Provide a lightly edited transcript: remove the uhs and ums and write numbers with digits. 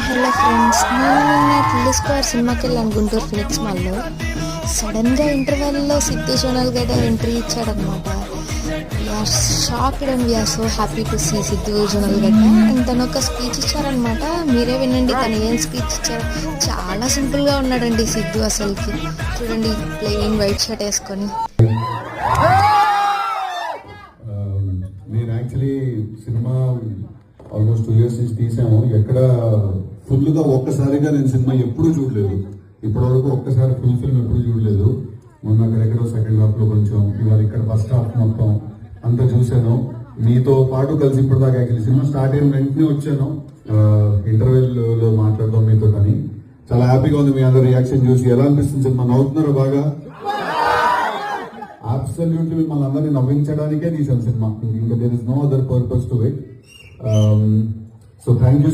Hello friends, నేను నిన్న కిల్లీ square సినిమాకి వెళ్ళాను గుంటూరు ఫ్లెక్స్ మాల్లో. సడన్గా ఇంటర్వెల్లో సిద్ధు సోనాల్ గడ్డ ఎంట్రీ ఇచ్చాడనమాట. We're shocked and we're so happy to see Siddhu Jonnalagadda. And తను ఒక స్పీచ్ ఇచ్చారనమాట. మీరే వినండి తను ఏం స్పీచ్ ఇచ్చారో. చాలా సింపుల్గా ఉన్నాడండి సిద్ధు అసలుకి. చూడండి, ప్లెయిన్ వైట్ షర్ట్ వేసుకొని. నేను యాక్చువల్లీ సినిమా ఆల్మోస్ట్ 2 years నుంచి తీసాము. ఎక్కడ ఫుల్గా ఒక్కసారిగా నేను సినిమా ఎప్పుడూ చూడలేదు. ఇప్పటివరకు ఒక్కసారి ఫుల్ ఫిల్మ్ ఎప్పుడు చూడలేదు. మొన్న అక్కడెక్కడో సెకండ్ హాఫ్లో కొంచెం, ఇవాళ ఇక్కడ ఫస్ట్ హాఫ్ మొత్తం అంతా చూశాను. మీతో పాటు కలిసి ఇప్పటిదాకా యాక్చువల్లీ సినిమా స్టార్ట్ అయిన వెంటనే వచ్చాను ఇంటర్వెల్లో మాట్లాడదాం మీతో. కానీ చాలా హ్యాపీగా ఉంది మీ అందరు రియాక్షన్ చూసి. ఎలా అనిపిస్తుంది సినిమా? నవ్వుతున్నారా బాగా? అబ్సల్యూట్లీ మిమ్మల్ని అందరినీ నవ్వించడానికే తీసాను సినిమా. ఇంకా there is no other purpose to it. So thank you.